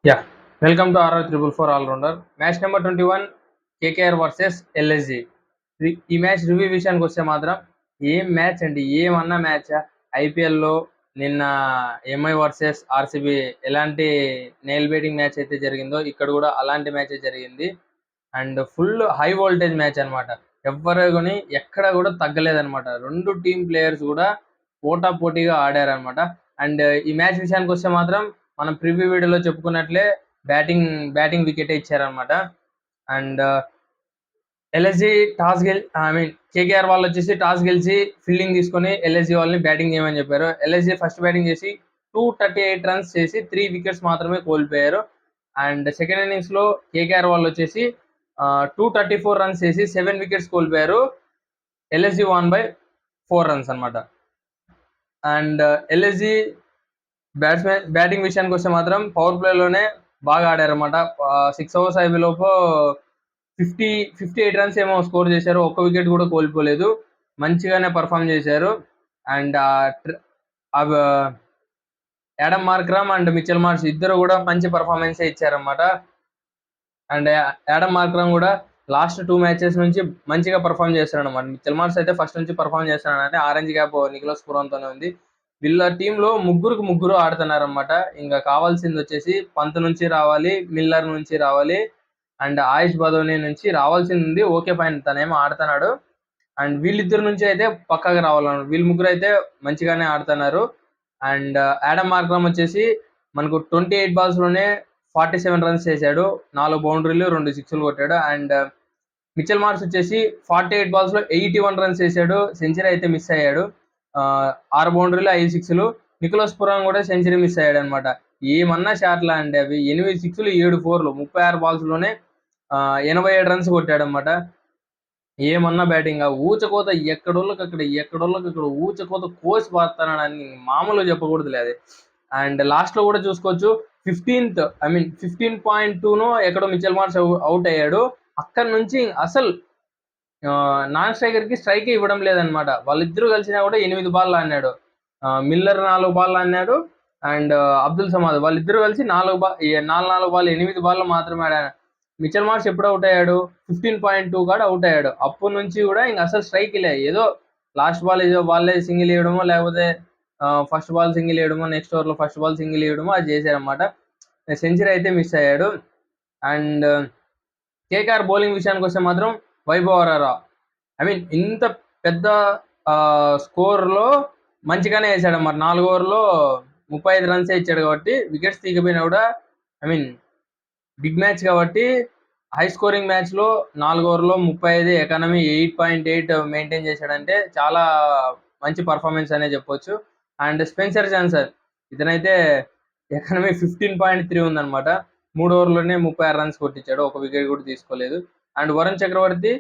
Yeah welcome to RR triple four allrounder. Match number 21 KKR versus LSG. ఈ match review విషయానికి వస్తే మాత్రం ఏం మ్యాచ్ అండి, ఏమన్నా మ్యాచ్. ఐపీఎల్లో నిన్న ఎంఐ వర్సెస్ ఆర్సీబీ ఎలాంటి నెయిల్ బైటింగ్ మ్యాచ్ అయితే జరిగిందో ఇక్కడ కూడా అలాంటి మ్యాచ్ జరిగింది. And full high voltage match అనమాట. ఎవ్వరు కొని ఎక్కడ కూడా తగ్గలేదనమాట. రెండు టీమ్ ప్లేయర్స్ కూడా పోటాపోటీగా ఆడారనమాట. అండ్ ఈ మ్యాచ్ విషయానికి వస్తే మాత్రం మనం ప్రివ్యూ వీడియోలో చెప్పుకున్నట్లే బ్యాటింగ్ వికెట్ ఇచ్చారనమాట. అండ్ ఎల్ఎస్జి కేకేఆర్ వాళ్ళు వచ్చేసి టాస్ గెలిచి ఫీల్డింగ్ తీసుకొని ఎల్ఎస్జి వాళ్ళని బ్యాటింగ్ చేయమని చెప్పారు. ఎల్ఎస్జి ఫస్ట్ బ్యాటింగ్ చేసి 238 రన్స్ చేసి 3 వికెట్స్ మాత్రమే కోల్పోయారు. అండ్ సెకండ్ ఇన్నింగ్స్ లో కేకేఆర్ వాళ్ళు వచ్చేసి 234 రన్స్ చేసి 7 వికెట్స్ కోల్పోయారు. ఎల్ఎస్జి వన్ బై 4 రన్స్ అనమాట. అండ్ ఎల్ఎస్జి బ్యాటింగ్ విషయానికి వస్తే మాత్రం పవర్ ప్లేలోనే బాగా ఆడారన్నమాట. 6 overs అయిపోయేలోపు 58 రన్స్ ఏమో స్కోర్ చేశారు. ఒక్క వికెట్ కూడా కోల్పోలేదు. మంచిగానే పర్ఫామ్ చేశారు. And Adam Markram and Mitchell Marsh ఇద్దరు కూడా మంచి పర్ఫార్మెన్సే ఇచ్చారన్నమాట. అండ్ యాడమ్ మార్క్రమ్ కూడా లాస్ట్ 2 మ్యాచెస్ నుంచి మంచిగా పర్ఫామ్ చేస్తున్నాడు అనమాట. మిచెల్ మార్ష్ అయితే ఫస్ట్ నుంచి పర్ఫామ్ చేస్తున్నాడు. అంటే ఆరెంజ్ క్యాప్ నికోలస్ పురాన్తోనే ఉంది. వీళ్ళ టీంలో ముగ్గురు ఆడుతున్నారన్నమాట. ఇంకా కావాల్సింది వచ్చేసి పంత్ నుంచి రావాలి, మిల్లర్ నుంచి రావాలి, అండ్ ఆయుష్ బదోని నుంచి రావాల్సింది ఉంది. ఓకే ఫైన్, తనేమో ఆడుతున్నాడు. అండ్ వీళ్ళిద్దరి నుంచి అయితే పక్కగా రావాలన్నారు. వీళ్ళు ముగ్గురు అయితే మంచిగానే ఆడుతున్నారు. అండ్ యాడమ్ మార్క్రమ్ వచ్చేసి మనకు 28 balls లోనే 47 రన్స్ చేశాడు. 4 బౌండరీలు 2 సిక్స్లు కొట్టాడు. అండ్ మిచెల్ మార్ష్ వచ్చేసి 48 balls లో 81 రన్స్ చేశాడు. సెంచరీ అయితే మిస్ అయ్యాడు. 6 బౌండరీలు 5 సిక్స్లు. నికోలస్ పురాన్ కూడా సెంచరీ మిస్ అయ్యాడు అనమాట. ఏమన్నా షాట్లా అండి అవి. 8 సిక్స్లు 7 4లు 36 balls లోనే 87 రన్స్ కొట్టాడు అనమాట. ఏమన్నా బ్యాటింగ్. ఊచకోత ఎక్కడోళ్ళకి అక్కడ ఊచకోత కోసి పారుతున్నాడని మామూలుగా చెప్పకూడదులే అది. అండ్ లాస్ట్ లో కూడా చూసుకోవచ్చు 15.2 ఎక్కడో మిచెల్ మార్ష్ అవుట్ అయ్యాడు. అక్కడ నుంచి అసలు నాన్ స్ట్రైకర్ కి స్ట్రైక్ ఇవ్వడం లేదనమాట. వాళ్ళిద్దరూ కలిసినా కూడా 8 బాల్ ఆడినాడు. మిల్లర్ 4 బాల్ ఆడినాడు. అండ్ అబ్దుల్ సమాద్ వాళ్ళిద్దరూ కలిసి 4 బాల్ 8 బాల్ మాత్రమే ఆడాడు. మిచెల్ మార్ష్ ఎప్పుడు అవుట్ అయ్యాడు? 15.2 కాడ అవుట్ అయ్యాడు. అప్పటి నుంచి కూడా ఇంకా అసలు స్ట్రైక్ లే. ఏదో లాస్ట్ బాల్ ఏదో వాళ్ళే సింగిల్ వేయడమో, లేకపోతే ఫస్ట్ బాల్ సింగిల్ వేయడమో, నెక్స్ట్ ఓవర్ లో ఫస్ట్ బాల్ సింగిల్ వేయడమో అది చేశారనమాట. సెంచరీ అయితే మిస్ అయ్యాడు. అండ్ కేకేఆర్ బౌలింగ్ విషయానికి వస్తే మాత్రం వైభవ్ అరోరా ఇంత పెద్ద స్కోర్ లో మంచిగానే వేసాడు అన్నమాట. 4 ఓవర్లో 35 రన్స్ ఇచ్చాడు కాబట్టి వికెట్స్ తీగిపోయినా కూడా బిగ్ మ్యాచ్ కాబట్టి హై స్కోరింగ్ మ్యాచ్ లో 4 ఓవర్లో 35 ఎకానమీ 8.8 మెయింటైన్ చేశాడంటే చాలా మంచి పర్ఫార్మెన్స్ అనే చెప్పొచ్చు. అండ్ స్పెన్సర్ జాన్సన్ ఇతనైతే ఎకానమీ 15.3 ఉందన్నమాట. 3 ఓవర్లోనే 36 రన్స్ కొట్టించాడు. ఒక వికెట్ కూడా తీసుకోలేదు. అండ్ వరుణ్ చక్రవర్తి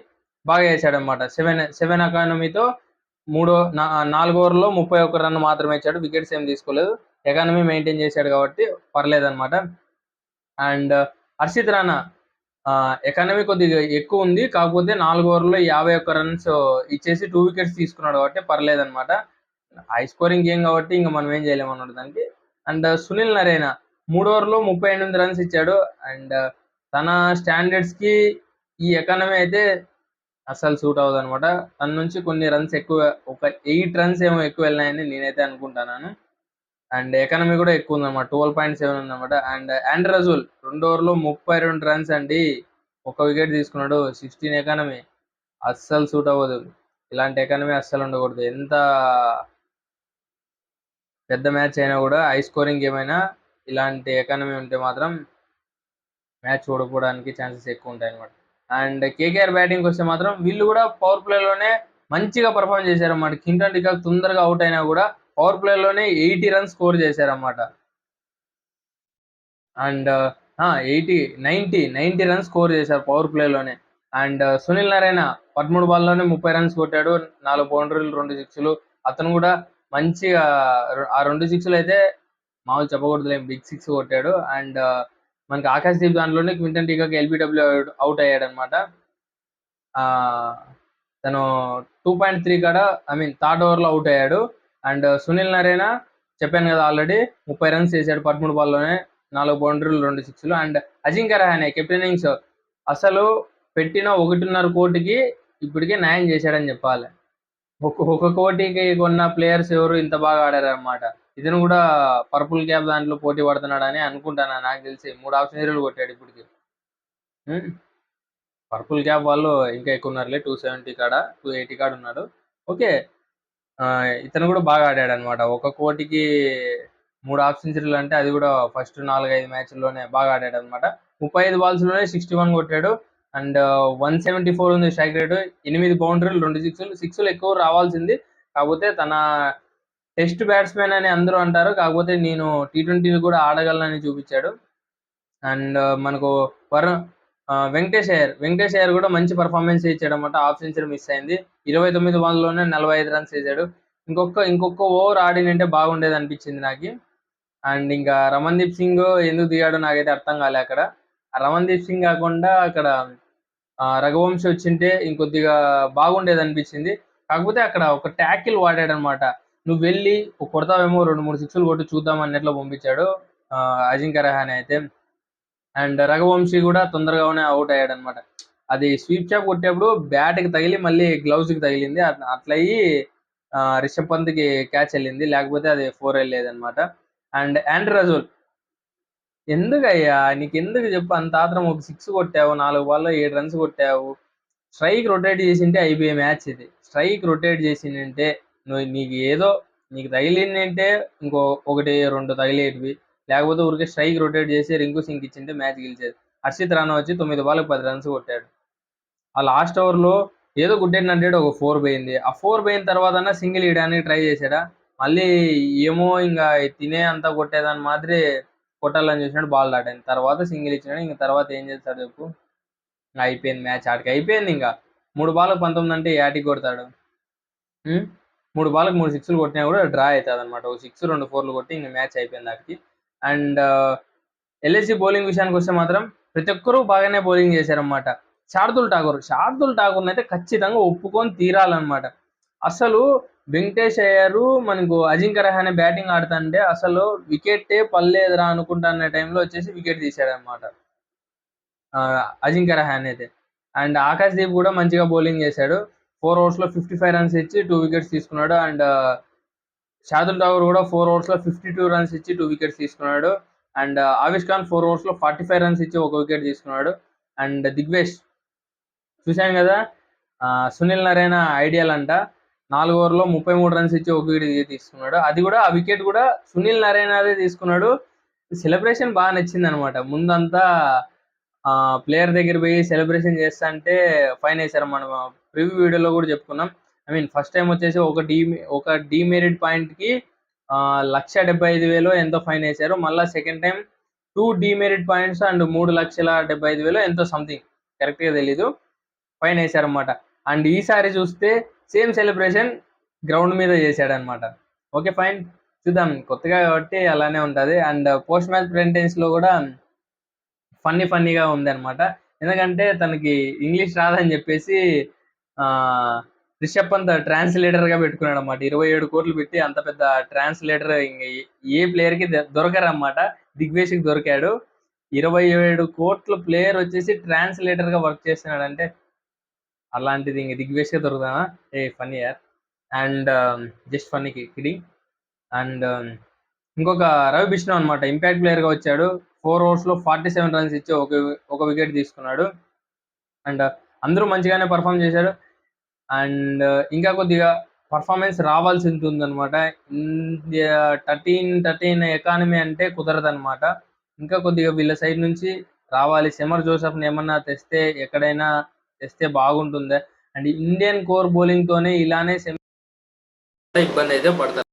బాగా వేసాడనమాట. 7 ఎకానమీతో 4 ఓవర్లో 31 రన్ మాత్రమే ఇచ్చాడు. వికెట్స్ ఏం తీసుకోలేదు. ఎకానమీ మెయింటైన్ చేశాడు కాబట్టి పర్లేదన్నమాట. అండ్ హర్షిత్ రాణా ఎకానమీ కొద్దిగా ఎక్కువ ఉంది. కాకపోతే 4 ఓవర్లో 51 రన్స్ ఇచ్చేసి 2 వికెట్స్ తీసుకున్నాడు కాబట్టి పర్లేదన్నమాట. హై స్కోరింగ్ గేమ్ కాబట్టి ఇంకా మనం ఏం చేయలేము అన్నమాట దానికి. అండ్ సునీల్ నరైనా 3 ఓవర్లో 38 రన్స్ ఇచ్చాడు. అండ్ తన స్టాండర్డ్స్ కి ఈ ఎకానమీ అయితే అస్సలు సూట్ అవ్వదు అనమాట. తన నుంచి కొన్ని రన్స్ ఎక్కువ, ఒక 8 రన్స్ ఏమో ఎక్కువ వెళ్ళినాయని నేనైతే అనుకుంటున్నాను. అండ్ ఎకానమీ కూడా ఎక్కువ ఉందన్నమాట. 12.7 ఉందన్నమాట. అండ్ ఆండ్రే రసూల్ 2 ఓవర్లో 32 రన్స్ అండి. ఒక వికెట్ తీసుకున్నాడు. 16 ఎకానమీ అస్సలు సూట్ అవ్వదు. ఇలాంటి ఎకానమీ అస్సలు ఉండకూడదు. ఎంత పెద్ద మ్యాచ్ అయినా కూడా, హై స్కోరింగ్ ఏమైనా ఇలాంటి ఎకానమీ ఉంటే మాత్రం మ్యాచ్ ఓడిపోవడానికి ఛాన్సెస్ ఎక్కువ ఉంటాయి అనమాట. అండ్ కేకేఆర్ బ్యాటింగ్ వస్తే మాత్రం వీళ్ళు కూడా పవర్ ప్లేలోనే మంచిగా పర్ఫామ్ చేశారన్నమాట. కింటన్ డికాక్ తొందరగా అవుట్ అయినా కూడా పవర్ ప్లేలోనే 80 రన్స్ స్కోర్ చేశారన్నమాట. అండ్ 90 రన్స్ స్కోర్ చేశారు పవర్ ప్లేలోనే. అండ్ సునీల్ నారాయణ 13 బాల్లోనే 30 రన్స్ కొట్టాడు. 4 బౌండరీలు 2 సిక్స్లు. అతను కూడా మంచిగా ఆ 2 సిక్స్లు అయితే మామూలు చెప్పకూడదులే, బిగ్ 6 కొట్టాడు. అండ్ మనకి ఆకాశ్ దీప్ దాంట్లోనే క్వింటన్ డికాక్ ఎల్బిడబ్ల్యూ అవుట్ అయ్యాడు అనమాట. తను 2.3 కాడ థర్డ్ ఓవర్లో అవుట్ అయ్యాడు. అండ్ సునీల్ నారాయణ చెప్పాను కదా ఆల్రెడీ 30 రన్స్ చేశాడు 13 బాల్లోనే. 4 బౌండరీలు 2 సిక్స్లు. And Ajinkya Rahane captain innings అసలు పెట్టిన 1.5 కోటికి ఇప్పటికే న్యాయం చేశాడని చెప్పాలి. ఒక కోటికి కొన్న ప్లేయర్స్ ఎవరు ఇంత బాగా ఆడారనమాట. ఇతను కూడా పర్పుల్ క్యాప్ దాంట్లో పోటీ పడుతున్నాడని అనుకుంటాను, నాకు తెలిసి 3 హాఫ్ సెంచరీలు కొట్టాడు ఇప్పటికి. పర్పుల్ క్యాప్ వాళ్ళు ఇంకా ఎక్కువ ఉన్నారులే, 270 కాడ 280 కాడ ఉన్నాడు. ఓకే, ఇతను కూడా బాగా ఆడాడు అనమాట. 1 కోటికి 3 హాఫ్ సెంచరీలు అంటే అది కూడా ఫస్ట్ 4-5 మ్యాచ్ల్లోనే బాగా ఆడాడు అనమాట. 35 బాల్స్లోనే 61 కొట్టాడు. అండ్ 174 ఉంది స్ట్రైక్ రేటు, 8 బౌండరీలు 2 సిక్స్లు. సిక్స్లు ఎక్కువ రావాల్సింది, కాకపోతే తన టెస్ట్ బ్యాట్స్మెన్ అని అందరూ అంటారు, కాకపోతే నేను T20 కూడా ఆడగలనని చూపించాడు. అండ్ మనకు వెంకటేష్ అయ్యర్ కూడా మంచి పర్ఫార్మెన్స్ ఇచ్చాడు అనమాట. హాఫ్ సెంచరీ మిస్ అయింది. 29 బాల్లోనే 45 రన్స్ వేసాడు. ఇంకొక ఓవర్ ఆడినంటే బాగుండేది అనిపించింది నాకు. అండ్ ఇంకా రమణ్దీప్ సింగ్ ఎందుకు దిగాడో నాకైతే అర్థం కాలే అక్కడ. రమణ్దీప్ సింగ్ కాకుండా అక్కడ రఘువంశీ వచ్చింటే ఇంకొద్దిగా బాగుండేది అనిపించింది. కాకపోతే అక్కడ ఒక ట్యాకిల్ వాడాడు అనమాట. నువ్వు వెళ్ళి కొడతావేమో 2-3 సిక్స్లు కొట్టి చూద్దాం అన్నట్లు పంపించాడు అజింక్య రహానే అయితే. అండ్ రఘువంశీ కూడా తొందరగానే అవుట్ అయ్యాడు అనమాట. అది స్వీప్ షాప్ కొట్టేప్పుడు బ్యాట్కి తగిలి మళ్ళీ గ్లౌజ్కి తగిలింది, అట్లా అయ్యి రిషబ్ పంత్కి క్యాచ్ వెళ్ళింది, లేకపోతే అది 4 వెళ్ళేది అనమాట. అండ్ ఆండ్రీ రసూల్, ఎందుకయ్యా నీకెందుకు చెప్పు అంత ఆత్రం? ఒక 6 కొట్టావు, 4 బాల్లో 7 రన్స్ కొట్టావు. స్ట్రైక్ రొటేట్ చేసింటే అయిపోయే మ్యాచ్ ఇది. స్ట్రైక్ రొటేట్ చేసిందంటే నీకు తగిలిందంటే ఇంకో 1-2 తగిలేటివి, లేకపోతే ఊరికే స్ట్రైక్ రొటేట్ చేసి రింకు సింగ్ ఇచ్చింటే మ్యాచ్ గెలిచేది. హర్షిత్ రాణా వచ్చి 9 బాల్కి 10 రన్స్ కొట్టాడు. ఆ లాస్ట్ ఓవర్లో ఏదో గుడ్డెంటే ఒక 4 పోయింది. ఆ 4 పోయిన తర్వాత సింగిల్ ఇయడానికి ట్రై చేశాడా, మళ్ళీ ఏమో ఇంకా తినే అంతా కొట్టేదాని మాదిరి కొట్టాలని చూసినాడు, బాల్ దాటాను. తర్వాత సింగిల్ ఇచ్చినాడు. ఇంకా తర్వాత ఏం చేస్తాడు చెప్పు, అయిపోయింది మ్యాచ్, ఆడికి అయిపోయింది. ఇంకా 3 బాల్కి 19 అంటే యాటికి కొడతాడు? 3 బాల్కి 3 సిక్స్లు కొట్టినా కూడా డ్రా అవుతుంది అనమాట. ఒక 6 2 4లు కొట్టి ఇంకా మ్యాచ్ అయిపోయింది ఆడికి. అండ్ ఎల్ఎస్జీ బౌలింగ్ విషయానికి వస్తే మాత్రం ప్రతి ఒక్కరూ బాగానే బౌలింగ్ చేశారనమాట. శార్దుల్ ఠాకూర్ అయితే ఖచ్చితంగా ఒప్పుకొని తీరాలన్నమాట. అసలు వెంకటేష్ అయ్యారు మనకు అజింక్య రహానే బ్యాటింగ్ ఆడుతుంటే అసలు వికెట్టే పల్లేదురా అనుకుంటున్న టైంలో వచ్చేసి వికెట్ తీశాడనమాట అజింక్య రహానే అయితే. అండ్ ఆకాష్ దీప్ కూడా మంచిగా బౌలింగ్ చేశాడు. 4 ఓవర్స్లో 55 రన్స్ ఇచ్చి 2 వికెట్స్ తీసుకున్నాడు. అండ్ శార్దుల్ ఠాకూర్ కూడా 4 ఓవర్స్లో 52 రన్స్ ఇచ్చి 2 వికెట్స్ తీసుకున్నాడు. అండ్ ఆవిష్ ఖాన్ 4 ఓవర్స్లో 45 రన్స్ ఇచ్చి 1 వికెట్ తీసుకున్నాడు. అండ్ దిగ్వేష్ చూసాం కదా, సునీల్ నరైనా ఐడియల్ అంట, 4 ఓవర్లో 33 రన్స్ ఇచ్చి 1 వికెట్ తీసుకున్నాడు. అది కూడా ఆ వికెట్ కూడా సునీల్ నరైనాదే తీసుకున్నాడు. సెలబ్రేషన్ బాగా నచ్చింది అనమాట. ముందంతా ప్లేయర్ దగ్గర పోయి సెలబ్రేషన్ చేస్తా అంటే ఫైన్ వేశారు. మనం ప్రివ్యూ వీడియోలో కూడా చెప్పుకున్నాం. ఫస్ట్ టైం వచ్చేసి ఒక డీమెరిట్ పాయింట్కి 1,75,000 ఎంతో ఫైన్ వేశారు. మళ్ళీ second time 2 demerit points and 3,75,000 ఎంతో సంథింగ్, కరెక్ట్గా తెలీదు, ఫైన్ వేశారనమాట. అండ్ ఈసారి చూస్తే సేమ్ సెలబ్రేషన్ గ్రౌండ్ మీద చేశాడనమాట. ఓకే ఫైన్, చూద్దాం, కొత్తగా కాబట్టి అలానే ఉంటుంది. అండ్ పోస్ట్ మ్యాచ్ ప్రెజెంటేషన్లో కూడా ఫన్నీగా ఉందన్నమాట. ఎందుకంటే తనకి ఇంగ్లీష్ రాదని చెప్పేసి రిషబ్ పంత్ ట్రాన్స్లేటర్గా పెట్టుకున్నాడు అనమాట. 27 కోట్లు పెట్టి అంత పెద్ద ట్రాన్స్లేటర్ ఇంక ఏ ప్లేయర్కి దొరకరన్నమాట. దిగ్వేష్కి దొరికాడు. 27 కోట్ల ప్లేయర్ వచ్చేసి ట్రాన్స్లేటర్గా వర్క్ చేస్తున్నాడంటే అలాంటిది ఇంక దిగ్వేష్గా దొరుకుతామా? ఫన్నీ యార్. అండ్ జస్ట్ ఫన్నీకి కిడింగ్. అండ్ ఇంకొక రవి బిష్ణు అనమాట, ఇంపాక్ట్ ప్లేయర్గా వచ్చాడు. 4 ఓవర్స్లో 47 రన్స్ ఇచ్చి ఒక వికెట్ తీసుకున్నాడు. అండ్ అందరూ మంచిగానే పర్ఫామ్ చేశాడు. అండ్ ఇంకా కొద్దిగా పర్ఫార్మెన్స్ రావాల్సి ఉంటుందన్నమాట. ఇండియా 13 ఎకానమీ అంటే కుదరదనమాట. ఇంకా కొద్దిగా వీళ్ళ సైడ్ నుంచి రావాలి. సెమర్ జోసెఫ్ని ఏమన్నా ఎక్కడైనా తెస్తే బాగుంటుందే. అండ్ ఇండియన్ కోర్ బౌలింగ్తోనే ఇలానే ఇబ్బంది అయితే పడతారు.